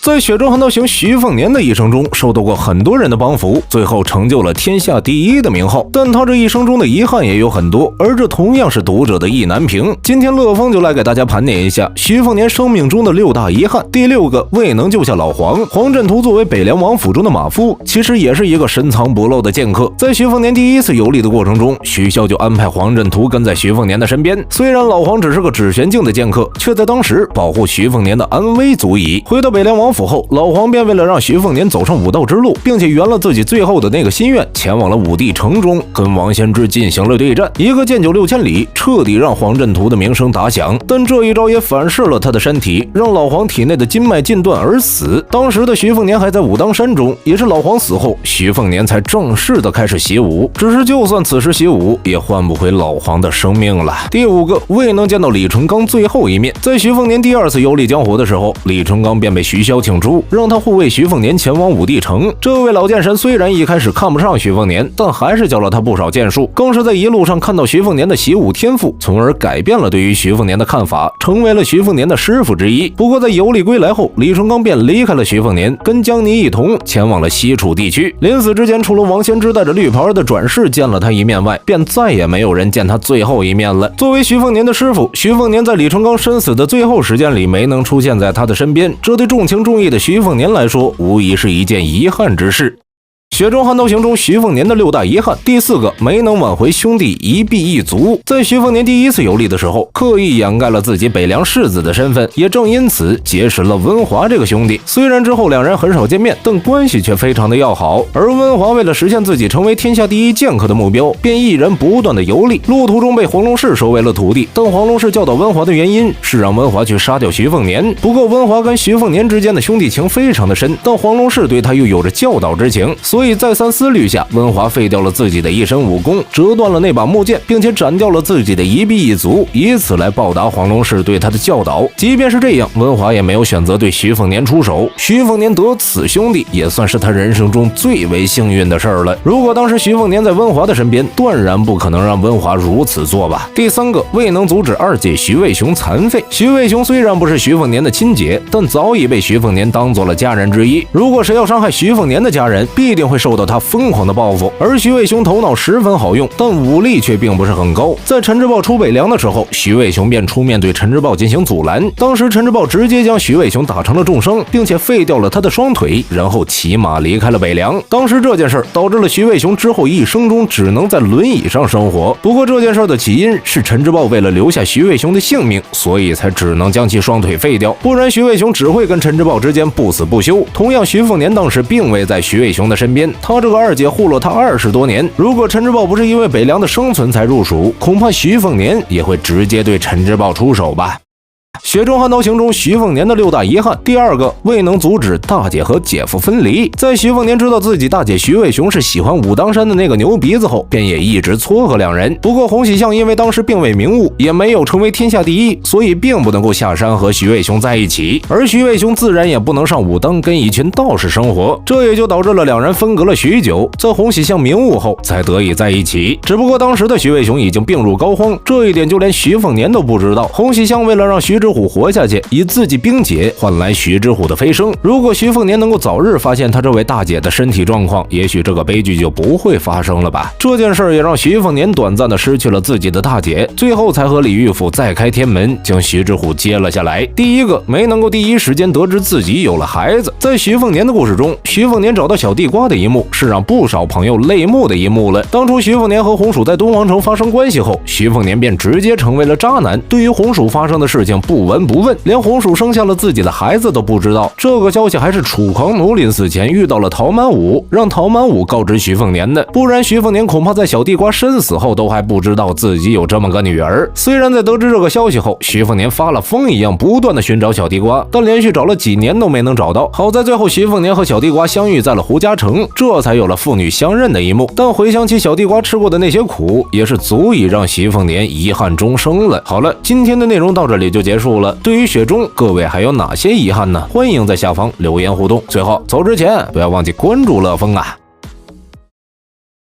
在雪中悍刀行徐凤年的一生中，受到过很多人的帮扶，最后成就了天下第一的名号。但他这一生中的遗憾也有很多，而这同样是读者的意难平。今天乐风就来给大家盘点一下徐凤年生命中的6大遗憾。第6个，未能救下老黄。黄振图作为北凉王府中的马夫，其实也是一个深藏不露的剑客。在徐凤年第一次游历的过程中，徐骁就安排黄振图跟在徐凤年的身边。虽然老黄只是个指玄境的剑客，却在当时保护徐凤年的安危足矣。回到北凉王府后，老黄便为了让徐凤年走上武道之路，并且圆了自己最后的那个心愿，前往了武帝城中，跟王仙芝进行了对战。一个剑酒6千里，彻底让黄振图的名声打响。但这一招也反噬了他的身体，让老黄体内的筋脉尽断而死。当时的徐凤年还在武当山中，也是老黄死后，徐凤年才正式的开始习武。只是就算此时习武，也换不回老黄的生命了。第5个，未能见到李淳罡最后一面。在徐凤年第2次游历江湖的时候，李淳罡便被徐骁请出，让他护卫徐凤年前往武帝城。这位老剑神虽然一开始看不上徐凤年，但还是教了他不少剑术，更是在一路上看到徐凤年的习武天赋，从而改变了对于徐凤年的看法，成为了徐凤年的师傅之一。不过在游历归来后，李淳罡便离开了徐凤年，跟江泥一同前往了西楚地区。临死之前，除了王仙芝带着绿袍的转世见了他一面外，便再也没有人见他最后一面了。作为徐凤年的师傅，徐凤年在李淳罡身死的最后时间里没能出现在他的身边，这对重情重义的徐凤年来说，无疑是一件遗憾之事。雪中悍刀行中徐凤年的6大遗憾。第4个，没能挽回兄弟一臂一足。在徐凤年第1次游历的时候，刻意掩盖了自己北凉世子的身份，也正因此结识了温华这个兄弟。虽然之后两人很少见面，但关系却非常的要好。而温华为了实现自己成为天下第一剑客的目标，便一人不断的游历，路途中被黄龙氏收为了徒弟。但黄龙氏教导温华的原因是让温华去杀掉徐凤年。不过温华跟徐凤年之间的兄弟情非常的深，但黄龙氏对他又有着教导之情，所以再三思虑下，温华废掉了自己的一身武功，折断了那把木剑，并且斩掉了自己的一臂一足，以此来报答黄龙氏对他的教导。即便是这样，温华也没有选择对徐凤年出手。徐凤年得此兄弟，也算是他人生中最为幸运的事儿了。如果当时徐凤年在温华的身边，断然不可能让温华如此做吧。第3个，未能阻止2姐徐渭雄残废。徐渭雄虽然不是徐凤年的亲姐，但早已被徐凤年当做了家人之一。如果谁要伤害徐凤年的家人，必定会受到他疯狂的报复。而徐渭雄头脑十分好用，但武力却并不是很高。在陈之豹出北凉的时候，徐渭雄便出面对陈之豹进行阻拦。当时陈之豹直接将徐渭雄打成了重伤，并且废掉了他的双腿，然后骑马离开了北凉。当时这件事导致了徐渭雄之后一生中只能在轮椅上生活。不过这件事的起因是陈之豹为了留下徐渭雄的性命，所以才只能将其双腿废掉，不然徐渭雄只会跟陈之豹之间不死不休。同样，徐凤年当时并未在徐渭雄的身边，他这个2姐护了他20多年。如果陈之豹不是因为北凉的生存才入蜀，恐怕徐凤年也会直接对陈之豹出手吧。雪中悍刀行中徐凤年的6大遗憾。第2个，未能阻止大姐和姐夫分离。在徐凤年知道自己大姐徐渭雄是喜欢武当山的那个牛鼻子后，便也一直撮合两人。不过洪喜相因为当时并未明悟，也没有成为天下第一，所以并不能够下山和徐渭雄在一起。而徐渭雄自然也不能上武当跟一群道士生活，这也就导致了两人分隔了许久，在洪喜相明悟后才得以在一起。只不过当时的徐渭雄已经病入膏肓，这一点就连徐凤年都不知道。洪喜相为了让徐之虎活下去，以自己冰解换来徐之虎的飞升。如果徐凤年能够早日发现他这位大姐的身体状况，也许这个悲剧就不会发生了吧。这件事也让徐凤年短暂的失去了自己的大姐，最后才和李玉甫再开天门，将徐之虎接了下来。第1个，没能够第一时间得知自己有了孩子。在徐凤年的故事中，徐凤年找到小地瓜的一幕是让不少朋友泪目的一幕了。当初徐凤年和红薯在敦煌城发生关系后，徐凤年便直接成为了渣男，对于红薯发生的事情不闻不问，连红薯生下了自己的孩子都不知道。这个消息还是楚狂奴临死前遇到了陶满武，让陶满武告知徐凤年的，不然徐凤年恐怕在小地瓜身死后都还不知道自己有这么个女儿。虽然在得知这个消息后，徐凤年发了疯一样不断的寻找小地瓜，但连续找了几年都没能找到。好在最后徐凤年和小地瓜相遇在了胡家城，这才有了父女相认的一幕。但回想起小地瓜吃过的那些苦，也是足以让徐凤年遗憾终生了。好了，今天的内容到这里就结束了。对于雪中，各位还有哪些遗憾呢？欢迎在下方留言互动。最后走之前不要忘记关注乐风啊。